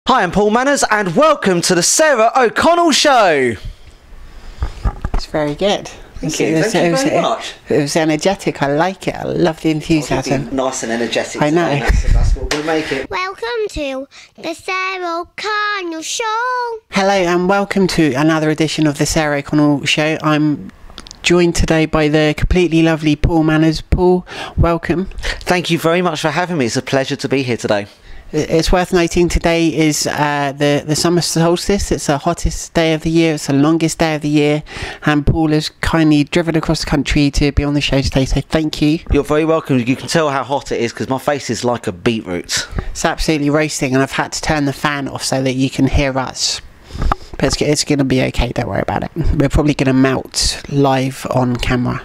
Hi, I'm Paul Manners, and welcome to the Sarah O'Connell Show. It's very good. Thank you very much. It was energetic. I like it. I love the enthusiasm. Nice and energetic. I know. That's what we'll make it. Welcome to the Sarah O'Connell Show. Hello and welcome to another edition of the Sarah O'Connell Show. I'm joined today by the completely lovely Paul Manners. Paul, welcome. Thank you very much for having me. It's a pleasure to be here today. It's worth noting today is the summer solstice. It's the hottest day of the year. It's the longest day of the year. And Paul has kindly driven across the country to be on the show today. So thank you. You're very welcome. You can tell how hot it is because my face is like a beetroot. It's absolutely roasting, and I've had to turn the fan off so that you can hear us. But it's going to be okay. Don't worry about it. We're probably going to melt live on camera.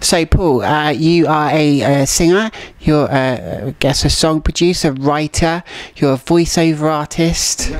So Paul, you are a singer, you're I guess a song producer, writer, you're a voiceover artist,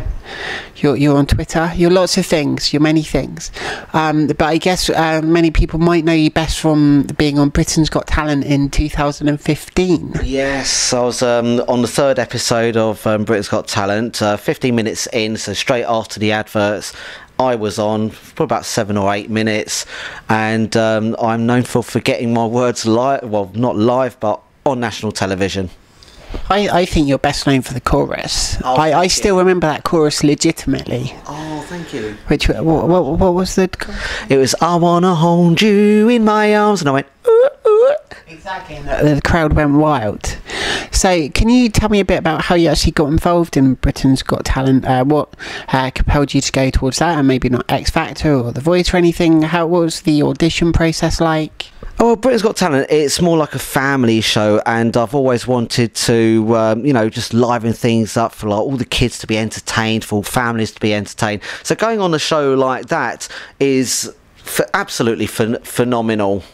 you're on Twitter, you're lots of things, you're many things, but I guess many people might know you best from being on Britain's Got Talent in 2015. Yes, I was on the third episode of Britain's Got Talent, 15 minutes in, so straight after the adverts. I was on for about 7 or 8 minutes, and I'm known for forgetting my words live, well, not live, but on national television. I think you're best known for the chorus. Oh, I still remember that chorus legitimately. Oh, thank you. Which, what was the chorus? It was, I wanna hold you in my arms, and I went, ooh, ooh. Exactly, and the crowd went wild. So can you tell me a bit about how you actually got involved in Britain's Got Talent? What compelled you to go towards that, and maybe not X Factor or The Voice or anything? What was the audition process like? Oh, well, Britain's Got Talent, it's more like a family show, and I've always wanted to, you know, just liven things up for like all the kids to be entertained, for all families to be entertained. So going on a show like that is absolutely phenomenal.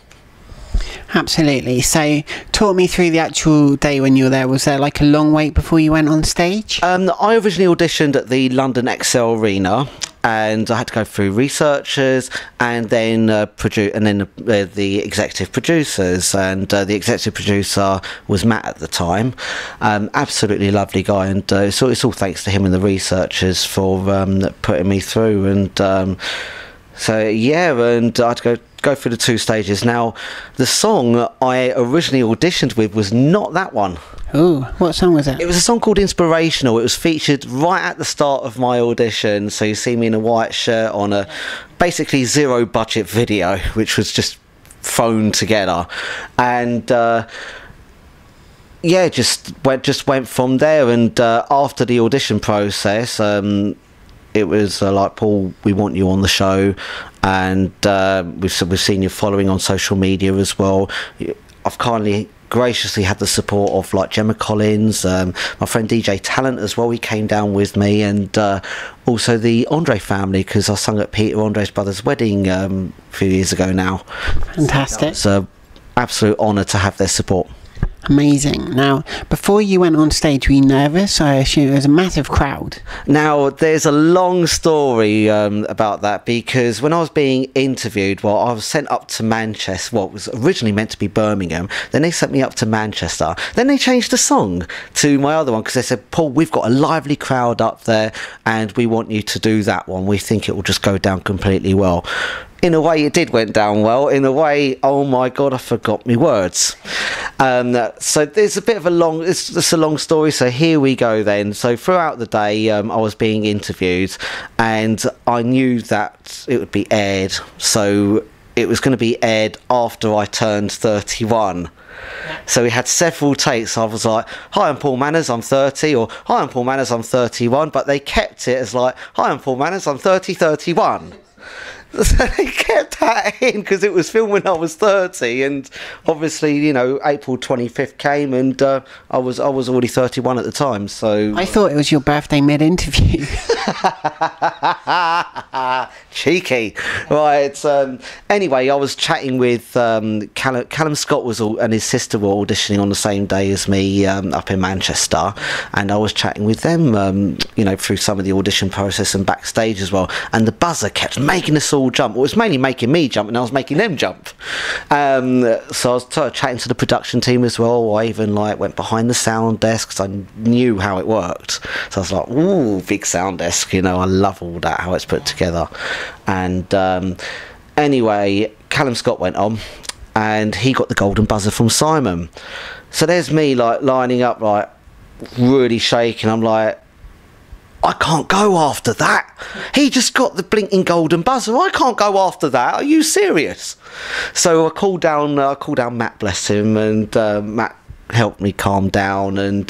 Absolutely. So talk me through the actual day when you were there. Was there like a long wait before you went on stage? I originally auditioned at the London XL Arena, and I had to go through researchers and then the executive producers, and the executive producer was Matt at the time. Absolutely lovely guy, and so it's all thanks to him and the researchers for putting me through. And so yeah, and I had to go through the 2 stages. Now, the song I originally auditioned with was not that one. Oh, what song was it? It was a song called Inspirational. It was featured right at the start of my audition. So you see me in a white shirt on a basically zero budget video, which was just thrown together. And yeah, just went from there. And after the audition process, it was like, Paul, we want you on the show, and we've seen you following on social media as well. I've graciously had the support of like Gemma Collins, my friend DJ Talent as well. He came down with me, and also the Andre family, because I sung at Peter Andre's brother's wedding a few years ago now. Fantastic. It's an absolute honour to have their support. Amazing. Now, before you went on stage, were you nervous? I assume it was a massive crowd. Now, there's a long story about that, because when I was being interviewed, well, I was sent up to Manchester. Well, it was originally meant to be Birmingham. Then they sent me up to Manchester. Then they changed the song to my other one, because they said, Paul, we've got a lively crowd up there, and we want you to do that one. We think it will just go down completely well. In a way, it did went down well. In a way, oh my God, I forgot my words. So there's a bit of it's a long story. So here we go then. So throughout the day, I was being interviewed, and I knew that it would be aired. So it was going to be aired after I turned 31. So we had several takes. I was like, hi, I'm Paul Manners, I'm 30, or hi, I'm Paul Manners, I'm 31. But they kept it as like, hi, I'm Paul Manners, I'm 31. So they kept that in because it was filmed when I was 30, and obviously, you know, April 25th came, and I was already 31 at the time. So I thought it was your birthday mid-interview. Cheeky, right? Anyway, I was chatting with Callum Scott and his sister were auditioning on the same day as me up in Manchester, and I was chatting with them, you know, through some of the audition process and backstage as well. And the buzzer kept making us all all jump. Well, it was mainly making me jump, and I was making them jump. So I was chatting to the production team as well. I even like went behind the sound desk because I knew how it worked. So I was like, ooh, big sound desk, you know, I love all that, how it's put together. And anyway, Callum Scott went on, and he got the golden buzzer from Simon. So there's me like lining up, like really shaking. I'm like, I can't go after that. He just got the blinking golden buzzer. I can't go after that. Are you serious? So I called down Matt, bless him, and Matt helped me calm down, and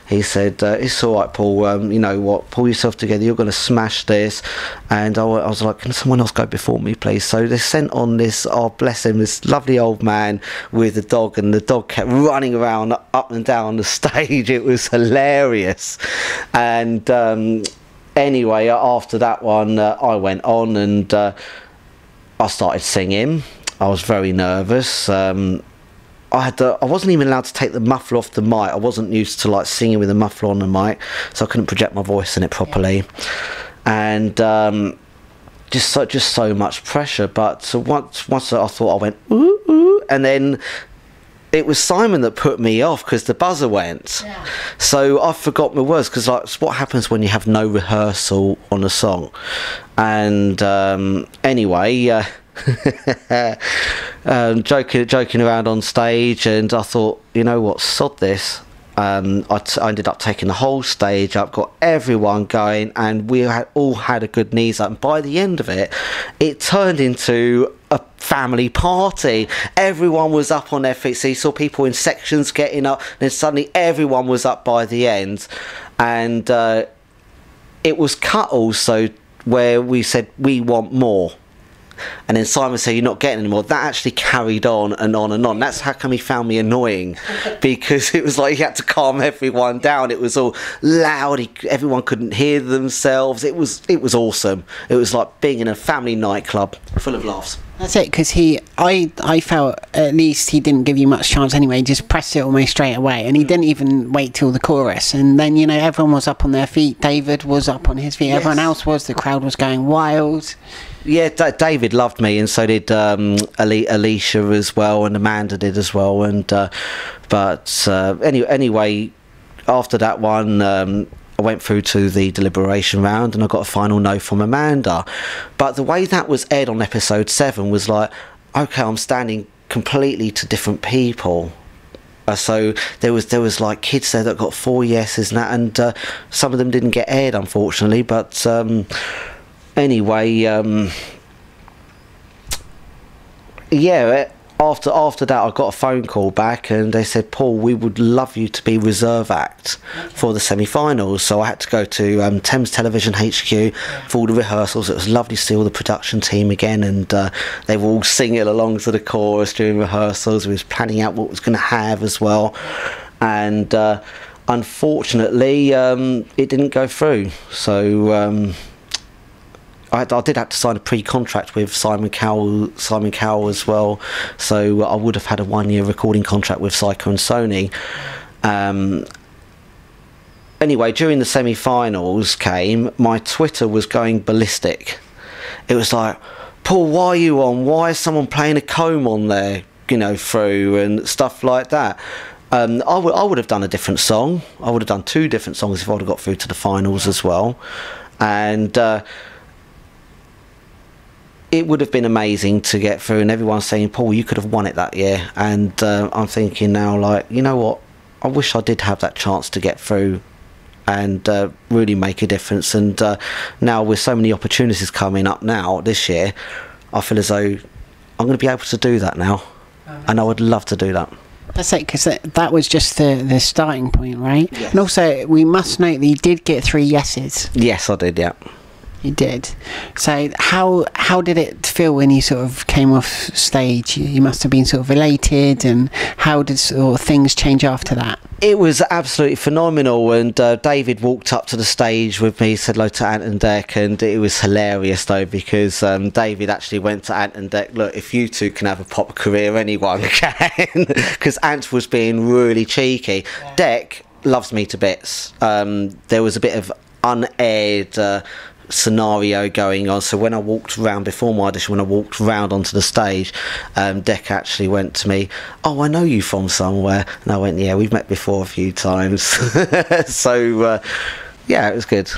he said, it's all right, Paul, you know what, pull yourself together, you're going to smash this. And I was like, can someone else go before me, please? So they sent on this, oh bless him, this lovely old man with a dog, and the dog kept running around up and down the stage. It was hilarious. And anyway, after that one, I went on, and I started singing. I was very nervous. I wasn't even allowed to take the muffler off the mic. I wasn't used to like singing with a muffler on the mic, so I couldn't project my voice in it properly. And just so much pressure. But so once I thought, I went ooh, ooh, and then it was Simon that put me off because the buzzer went. Yeah. So I forgot my words, because like, what happens when you have no rehearsal on a song? And anyway. Joking around on stage, and I thought, you know what, sod this. I ended up taking the whole stage up, got everyone going, and we all had a good knees up. And by the end of it, it turned into a family party. Everyone was up on their feet. So you saw people in sections getting up, and then suddenly everyone was up by the end. And it was cut also where we said we want more. And then Simon said, you're not getting any more. That actually carried on and on and on. That's how come he found me annoying, because it was like he had to calm everyone down. It was all loud. Everyone couldn't hear themselves. It was awesome. It was like being in a family nightclub full of laughs. That's it, because I felt at least he didn't give you much chance anyway. He just pressed it almost straight away, and he didn't even wait till the chorus. And then, you know, everyone was up on their feet. David was up on his feet. Yes. Everyone else was. The crowd was going wild. Yeah, David loved me, and so did Alicia as well, and Amanda did as well. And anyway, after that one, I went through to the deliberation round, and I got a final no from Amanda. But the way that was aired on episode 7 was like, okay, I'm standing completely to different people. So there was like kids there that got 4 yeses and that, and some of them didn't get aired, unfortunately. But anyway, yeah. After that, I got a phone call back, and they said, Paul, we would love you to be reserve act for the semi-finals. So I had to go to Thames Television HQ for all the rehearsals. It was lovely to see all the production team again, and they were all singing along to the chorus during rehearsals. We was planning out what was going to have as well, and unfortunately, it didn't go through. So I did have to sign a pre-contract with Simon Cowell as well, so I would have had a 1-year recording contract with Psycho and Sony. Anyway, during the semi-finals came, my Twitter was going ballistic. It was like, Paul, why are you on? Why is someone playing a comb on there, you know, through, and stuff like that. I would have done a different song. I would have done 2 different songs if I would have got through to the finals as well. And it would have been amazing to get through, and everyone's saying, Paul, you could have won it that year. And I'm thinking now, like, you know what, I wish I did have that chance to get through and really make a difference. And now with so many opportunities coming up now this year, I feel as though I'm going to be able to do that now. And I would love to do that. That's it, because that was just the starting point, right? Yes. And also, we must note that you did get 3 yeses. Yes, I did, yeah. You did. So how did it feel when you sort of came off stage? You must have been sort of elated, and how did sort of things change after that? It was absolutely phenomenal, and David walked up to the stage with me, said hello to Ant and Dec, and it was hilarious though, because David actually went to Ant and Dec, look, if you two can have a pop career, anyone can, because Ant was being really cheeky. Yeah. Dec loves me to bits. There was a bit of unaired scenario going on. So when I walked around before my audition, when I walked round onto the stage, Dec actually went to me, "Oh, I know you from somewhere," and I went, "Yeah, we've met before a few times." So yeah, it was good.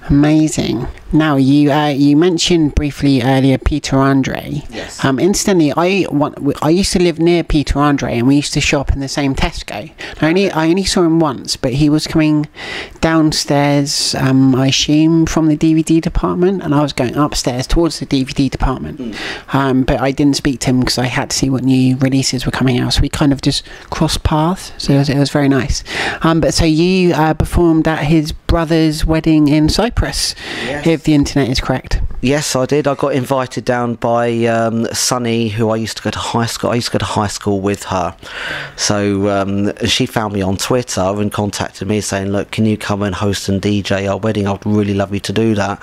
Amazing. Now you mentioned briefly earlier Peter Andre. Yes. Incidentally, I used to live near Peter Andre, and we used to shop in the same Tesco. I only saw him once, but he was coming downstairs, I assume from the DVD department, and I was going upstairs towards the DVD department. But I didn't speak to him because I had to see what new releases were coming out. So we kind of just crossed paths. So it was very nice. But so you performed at his brother's wedding in Cyprus. Yes. If the internet is correct. Yes, I did. I got invited down by Sunny, who I used to go to high school. I used to go to high school with her. So she found me on Twitter and contacted me saying, "Look, can you come and host and DJ our wedding? I'd really love you to do that."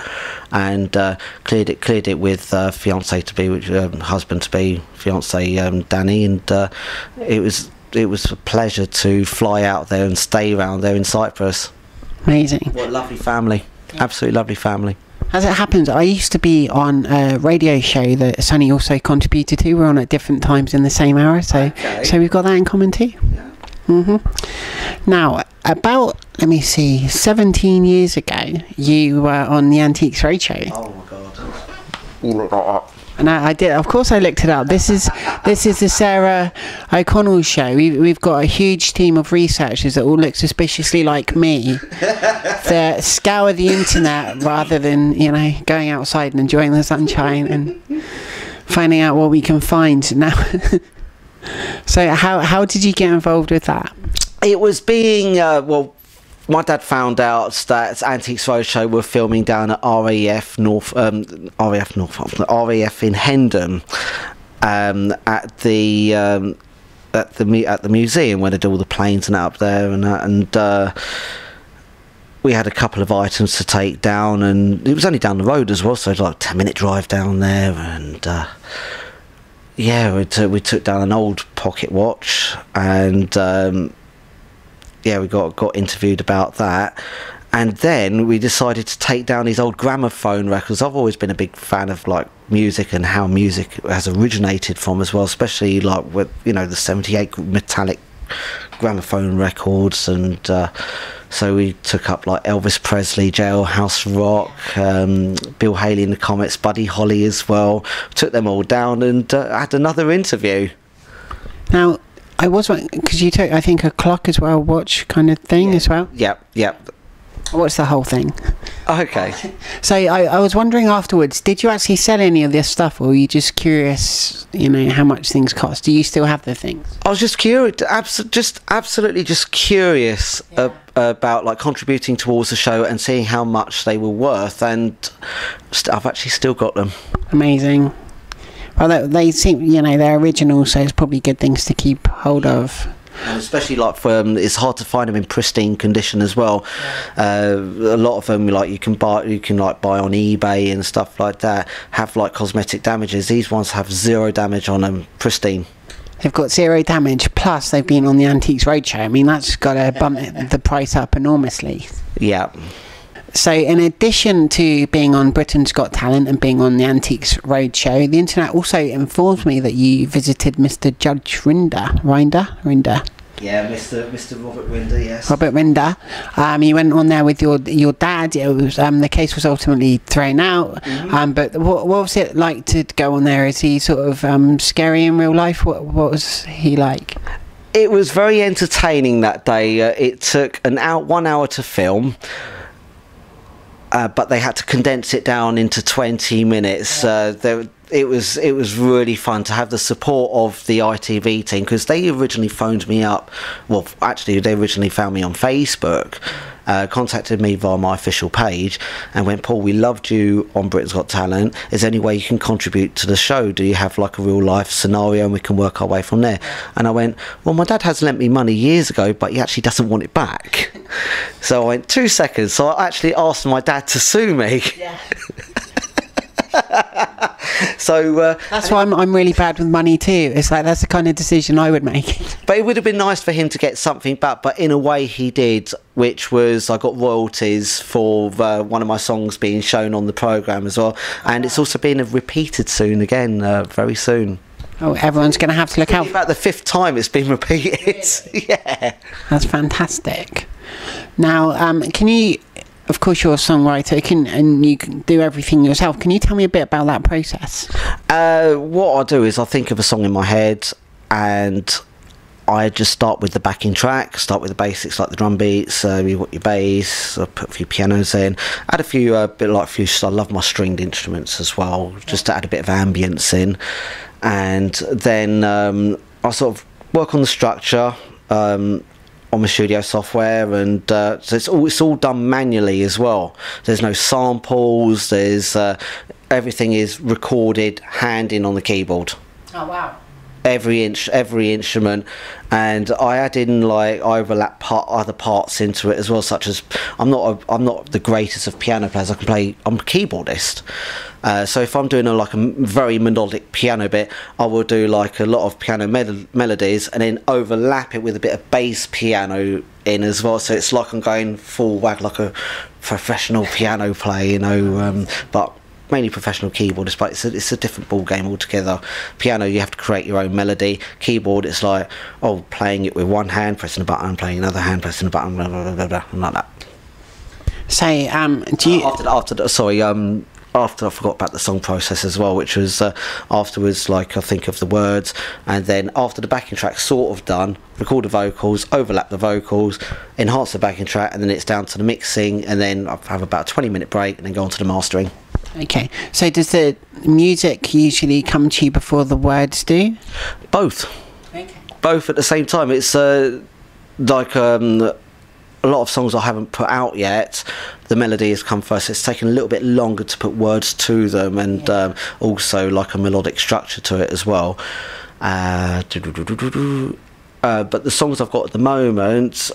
And cleared it with fiance to be, husband to be, fiance Danny, and it was a pleasure to fly out there and stay around there in Cyprus. Amazing. What a lovely family. Absolutely lovely family. As it happens, I used to be on a radio show that Sonny also contributed to. We're on at different times in the same hour, so we've got that in common too. Yeah. Now, about 17 years ago, you were on the Antiques Roadshow. Oh my God. And I did, of course, I looked it up. This is the Sarah O'Connell show. We've got a huge team of researchers that all look suspiciously like me, that scour the internet rather than going outside and enjoying the sunshine and finding out what we can find now. So how did you get involved with that? It was being my dad found out that Antiques Roadshow were filming down at RAF in Hendon, at the museum where they do all the planes and that up there and that, and we had a couple of items to take down, and it was only down the road as well, so it was like a 10-minute drive down there, and yeah, we took down an old pocket watch, and yeah, we got interviewed about that, and then we decided to take down these old gramophone records. I've always been a big fan of like music and how music has originated from as well, especially like with the 78 metallic gramophone records, and so we took up like Elvis Presley, Jailhouse Rock, Bill Haley and the Comets, Buddy Holly as well. Took them all down and had another interview. Now, I was because you took, I think, a clock as well, watch kind of thing as well. Yep. What's the whole thing? Okay. So I was wondering afterwards, did you actually sell any of this stuff, or were you just curious, how much things cost? Do you still have the things? I was just curious, absolutely curious about like contributing towards the show and seeing how much they were worth, and I've actually still got them. Amazing. Well, they seem, they're original, so it's probably good things to keep hold of. And especially like it's hard to find them in pristine condition as well. A lot of them like you can buy on eBay and stuff like that, have like cosmetic damages. These ones have zero damage on them, pristine. They've got zero damage, plus they've been on the Antiques Roadshow. I mean, that's got to bump the price up enormously. Yeah. So in addition to being on Britain's Got Talent and being on the Antiques Roadshow, the internet also informs me that you visited Mr. Judge Rinder. Yeah, Mr. Robert Rinder, yes. Robert Rinder. You went on there with your dad. It was the case was ultimately thrown out. Mm-hmm. But what was it like to go on there? Is he sort of scary in real life? What was he like? It was very entertaining that day. It took 1 hour to film. But they had to condense it down into 20 minutes. It was really fun to have the support of the ITV team, because they originally phoned me up. Well, actually, they originally found me on Facebook, contacted me via my official page, and went, "Paul, we loved you on Britain's Got Talent. Is there any way you can contribute to the show? Do you have like a real life scenario, and we can work our way from there?" And I went, "Well, my dad has lent me money years ago, but he actually doesn't want it back." So I went, 2 seconds. So I actually asked my dad to sue me. Yeah. So that's why I'm really bad with money too. It's like that's the kind of decision I would make. but it would have been nice for him to get something back, but in a way he did, which was I got royalties for one of my songs being shown on the programme as well, and it's also being repeated soon again, very soon. Oh, everyone's going to have to look out. About the 5th time it's been repeated. Yeah. That's fantastic. Now, can you, of course you're a songwriter, and you can do everything yourself. Can you tell me a bit about that process? What I do is I think of a song in my head, and I just start with the backing track, start with the basics like the drum beats, you got your bass, I put a few pianos in, add a few, I love my stringed instruments as well, just to add a bit of ambience in. And then I sort of work on the structure on my studio software, and so it's all done manually as well. There's no samples. There's everything is recorded hand in on the keyboard. Oh wow! Every instrument, and I add in I overlap other parts into it as well, such as I'm not the greatest of piano players. I'm a keyboardist. So if I'm doing a very melodic piano bit, I will do like a lot of piano melodies and then overlap it with a bit of bass piano in as well. So it's like I'm going full whack like a professional piano player, you know, but mainly professional keyboardist. But it's a different ball game altogether. Piano, you have to create your own melody. Keyboard, it's like playing it with one hand, pressing a button, playing another hand, pressing a button, blah blah blah blah, and like that. So do you after I forgot about the song process as well, which was afterwards, I think of the words, and then after the backing track's sort of done, record the vocals, overlap the vocals, enhance the backing track, and then it's down to the mixing, and then I have about a 20-minute break and then go on to the mastering. Okay, so does the music usually come to you before the words do? Both. Okay. Both at the same time. It's a lot of songs I haven't put out yet, the melody has come first. It's taken a little bit longer to put words to them, and also like a melodic structure to it as well. But the songs I've got at the moment,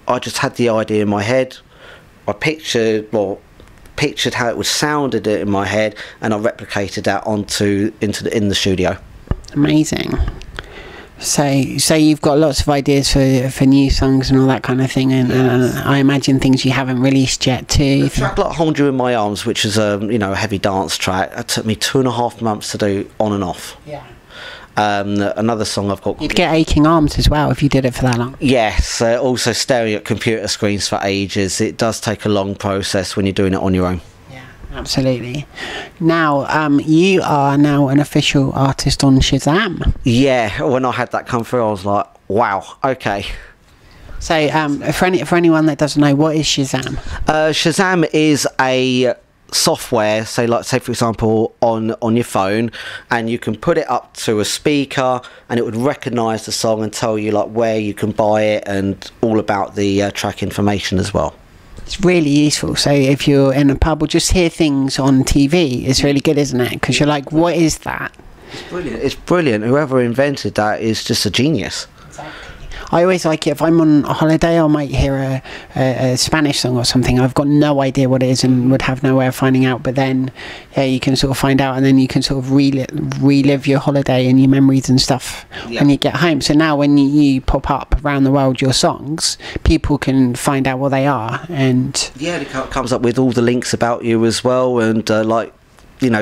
I just had the idea in my head. I pictured how it would sound in my head, and I replicated that in the studio. Amazing. So you've got lots of ideas for new songs and all that kind of thing, and I imagine things you haven't released yet too. A track like "Hold You in My Arms," which is a heavy dance track, that took me 2.5 months to do on and off. Yeah. Another song I've got. You'd get aching arms as well if you did it for that long. Yes. Also staring at computer screens for ages. It does take a long process when you're doing it on your own. Absolutely. Now, you are now an official artist on Shazam. Yeah, when I had that come through, I was like, wow, okay. So, for anyone that doesn't know, what is Shazam? Shazam is a software, say for example on your phone, and you can put it up to a speaker and it would recognise the song and tell you where you can buy it and all about the track information as well. It's really useful. So if you're in a pub or just hear things on TV, it's really good, isn't it? Because you're like, what is that? It's brilliant. It's brilliant. Whoever invented that is just a genius. Exactly. I always like it. If I'm on a holiday, I might hear a Spanish song or something. I've got no idea what it is and would have no way of finding out. But then, you can sort of find out, and then you can sort of relive your holiday and your memories and stuff when you get home. So now when you pop up around the world your songs, people can find out what they are. And it comes up with all the links about you as well, and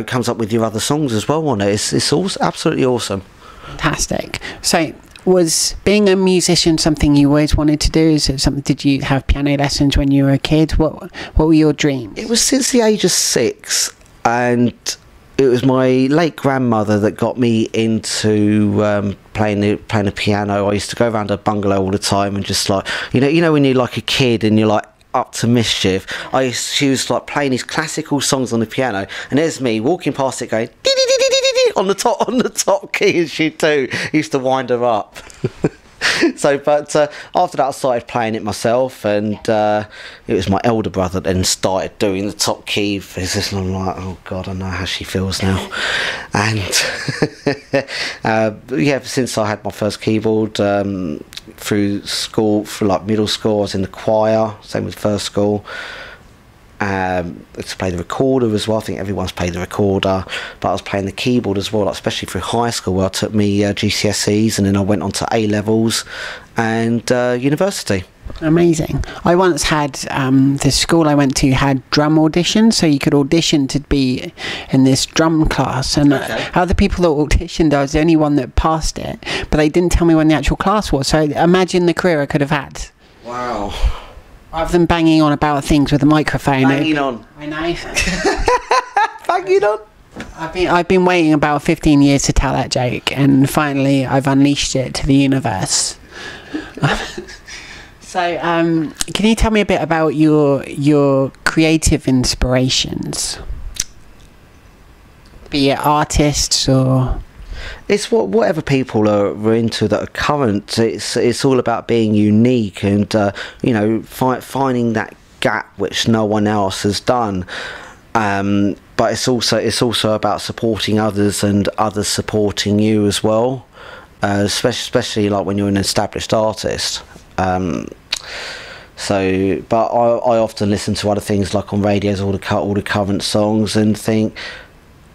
comes up with your other songs as well on it. It's absolutely awesome. Fantastic. So, was being a musician something you always wanted to do? Is it something? Did you have piano lessons when you were a kid? What were your dreams? It was since the age of 6, and it was my late grandmother that got me into playing the piano. I used to go around her bungalow all the time and just when you're like a kid and you're up to mischief. She was playing these classical songs on the piano, and there's me walking past it going on the top key, as she do. Used to wind her up. But after that I started playing it myself, and it was my elder brother that then started doing the top key. And I'm like, oh god, I know how she feels now. And since I had my first keyboard, through school, through middle school, I was in the choir, same with first school. to play the recorder as well. I think everyone's played the recorder, but I was playing the keyboard as well, like especially through high school, where I took me GCSEs, and then I went on to A levels and university. Amazing. I once had the school I went to had drum auditions, so you could audition to be in this drum class, and other people that auditioned, I was the only one that passed it, but they didn't tell me when the actual class was. So imagine the career I could have had. Wow. Rather than banging on about things with a microphone. Banging on. I know. Banging on. I've been waiting about 15 years to tell that joke, and finally I've unleashed it to the universe. So, can you tell me a bit about your creative inspirations? Be it artists or... It's whatever people are into that are current. It's all about being unique and finding that gap which no one else has done. But it's also about supporting others and others supporting you as well. Especially like when you're an established artist. But I often listen to other things like on radios, all the current songs, and think,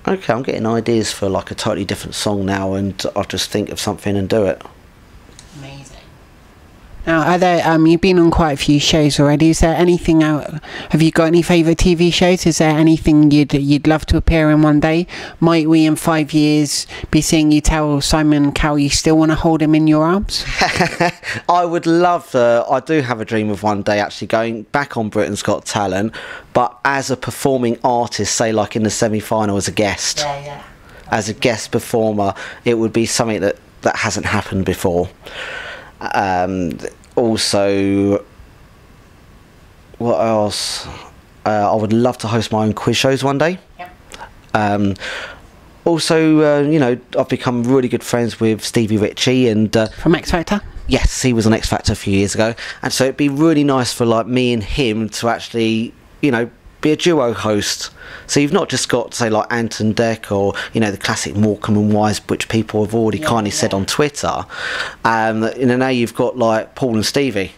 okay, I'm getting ideas for like a totally different song now, and I'll just think of something and do it. Amazing. Now, are there, you've been on quite a few shows already. Is there anything out? Have you got any favourite TV shows? Is there anything you'd love to appear in one day? Might we in 5 years be seeing you tell Simon Cowell you still want to hold him in your arms? I would love to. I do have a dream of one day actually going back on Britain's Got Talent, but as a performing artist, say like in the semi-final as a guest. Yeah. As a guest performer, it would be something that hasn't happened before. Also, what else? I would love to host my own quiz shows one day. Yep. Also, I've become really good friends with Stevie Ritchie and from X Factor. Yes, he was on X Factor a few years ago, and so it'd be really nice for like me and him to actually, be a duo host. So you've not just got, say, like Anton Deck or the classic Morecambe and Wise, which people have already kindly said on Twitter. Now you've got like Paul and Stevie.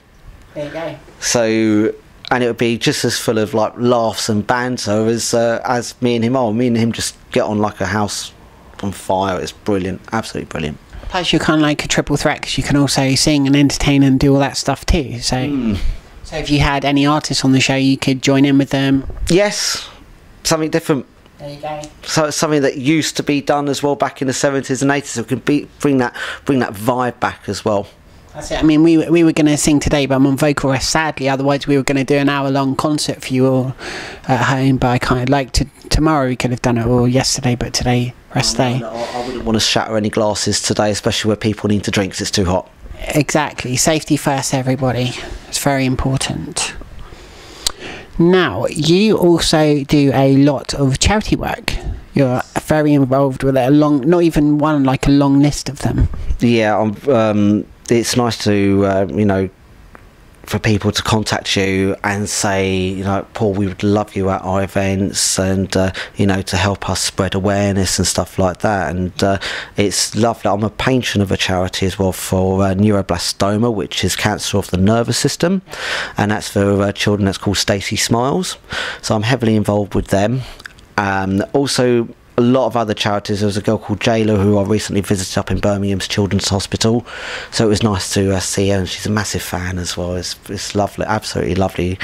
There you go. So, and it would be just as full of like laughs and banter as me and him are. Me and him just get on like a house on fire. It's brilliant, absolutely brilliant. Plus, you're kind of like a triple threat because you can also sing and entertain and do all that stuff too. So. So if you had any artists on the show, you could join in with them? Yes, something different. There you go. So it's something that used to be done as well back in the 70s and 80s, so we can bring that vibe back as well. That's it. I mean, we were going to sing today, but I'm on vocal rest, sadly. Otherwise, we were going to do an hour-long concert for you all at home, but I kind of like tomorrow we could have done it, or yesterday, but today, rest day. No, I wouldn't want to shatter any glasses today, especially where people need to drink because it's too hot. Exactly. Safety first, everybody. It's very important. Now, you also do a lot of charity work. You're very involved with it. Not even one, like a long list of them. Yeah, it's nice to, for people to contact you and say, Paul, we would love you at our events, and to help us spread awareness and stuff like that. And it's lovely. I'm a patron of a charity as well for neuroblastoma, which is cancer of the nervous system, and that's for children. That's called Stacey Smiles. So I'm heavily involved with them. Also, a lot of other charities. There was a girl called Jayla who I recently visited up in Birmingham's Children's Hospital, so it was nice to see her, and she's a massive fan as well. It's lovely, absolutely lovely,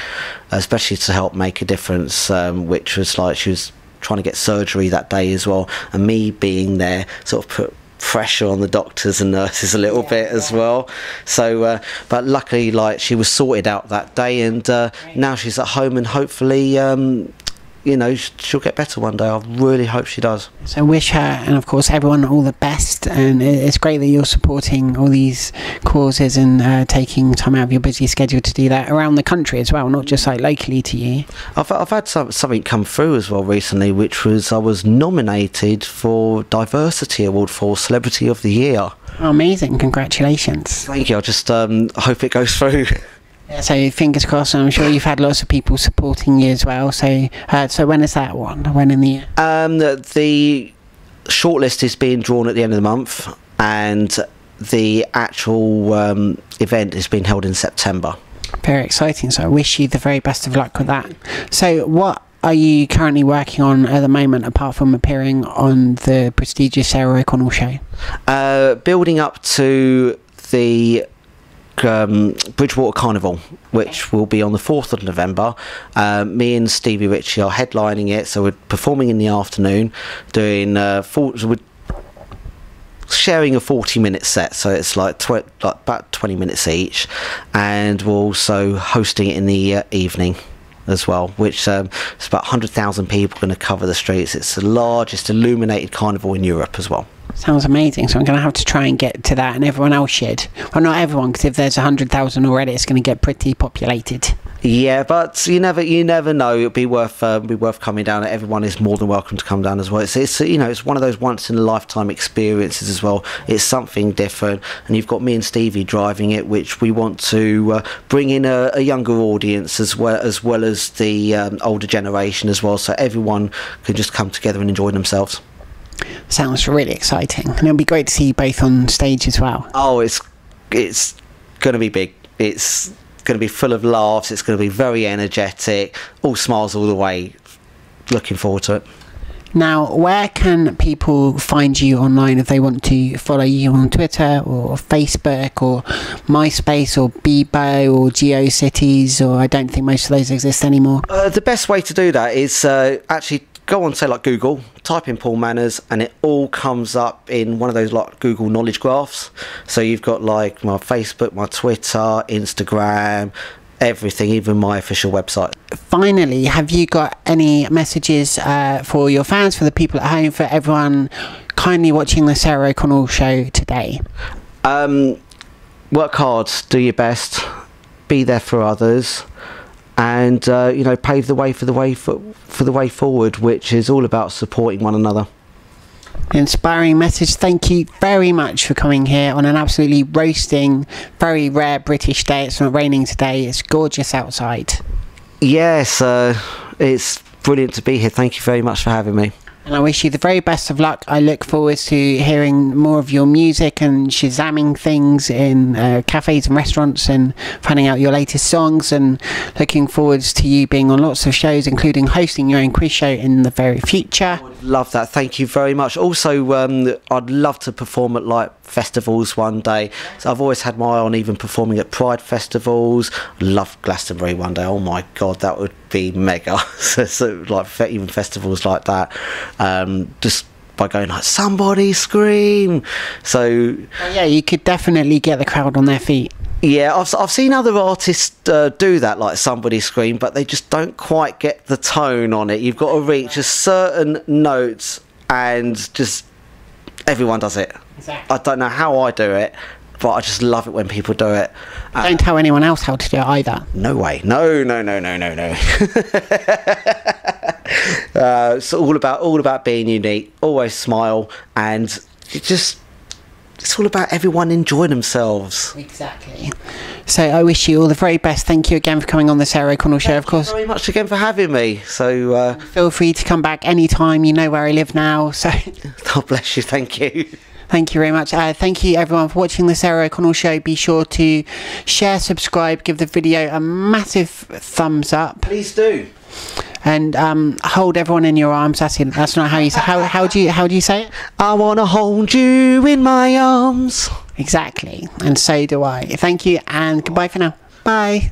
especially to help make a difference, which was like she was trying to get surgery that day as well, and me being there sort of put pressure on the doctors and nurses a little bit as well. So but luckily, like, she was sorted out that day, and now she's at home, and hopefully she'll get better one day. I really hope she does. So wish her, and of course everyone, all the best, and it's great that you're supporting all these causes and taking time out of your busy schedule to do that around the country as well, not just like locally to you. I've had something come through as well recently, which was I was nominated for Diversity Award for Celebrity of the Year. Oh, amazing, congratulations. Thank you. I just hope it goes through. So fingers crossed, and I'm sure you've had lots of people supporting you as well. So when is that one? When in the year? The shortlist is being drawn at the end of the month, and the actual event is being held in September. Very exciting. So I wish you the very best of luck with that. So what are you currently working on at the moment, apart from appearing on the prestigious Sarah O'Connell show? Building up to the Bridgewater Carnival, which will be on the 4th of November. Me and Stevie Ritchie are headlining it, so we're performing in the afternoon, doing we're sharing a 40-minute set, so it's like about 20 minutes each, and we're also hosting it in the evening as well, which it's about 100,000 people going to cover the streets. It's the largest illuminated carnival in Europe as well. Sounds amazing. So I'm going to have to try and get to that, and everyone else should. Well, not everyone, because if there's 100,000 already, it's going to get pretty populated. Yeah, but you never know. It'll be worth coming down. Everyone is more than welcome to come down as well. It's you know, it's one of those once in a lifetime experiences as well. It's something different, and you've got me and Stevie driving it, which we want to bring in a younger audience as well as the older generation as well, so everyone can just come together and enjoy themselves. Sounds really exciting, and it'll be great to see you both on stage as well. Oh, it's going to be big. It's going to be full of laughs. It's going to be very energetic, all smiles all the way. Looking forward to it. Now, where can people find you online if they want to follow you on Twitter or Facebook or MySpace or Bebo or GeoCities, or I don't think most of those exist anymore? The best way to do that is actually go on, say, like Google, type in Paul Manners, and it all comes up in one of those like Google knowledge graphs. So you've got like my Facebook, my Twitter, Instagram, everything, even my official website. Finally, have you got any messages for your fans, for the people at home, for everyone kindly watching the Sarah O'Connell show today? Work hard, do your best, be there for others, and you know, pave the way for the way forward, which is all about supporting one another. Inspiring message. Thank you very much for coming here on an absolutely roasting, very rare British day. It's not raining today. It's gorgeous outside. Yes, it's brilliant to be here. Thank you very much for having me. And I wish you the very best of luck. I look forward to hearing more of your music and shazamming things in cafes and restaurants and finding out your latest songs, and looking forward to you being on lots of shows, including hosting your own quiz show in the very future. I would love that. Thank you very much. Also, I'd love to perform at like festivals one day. So I've always had my eye on even performing at Pride festivals. Love Glastonbury one day. Oh my God, that would be mega. So like even festivals like that, just by going like somebody scream. So yeah, you could definitely get the crowd on their feet. Yeah, I've seen other artists do that, like somebody scream, but they just don't quite get the tone on it. You've got to reach a certain notes, and just everyone does it. Exactly. I don't know how I do it, but I just love it when people do it. Don't tell anyone else how to do it either. No way. No. It's all about being unique. Always smile, and it's all about everyone enjoying themselves. Exactly. So I wish you all the very best. Thank you again for coming on the Sarah O'Connell show, of course. Thank you very much again for having me. So feel free to come back anytime. You know where I live now. So God bless you. Thank you. Thank you very much. Thank you everyone for watching the Sarah O'Connell show. Be sure to share, subscribe, give the video a massive thumbs up. Please do. And hold everyone in your arms. That's not how you say. How do you say it? I wanna hold you in my arms. Exactly. And so do I. Thank you, and goodbye for now. Bye.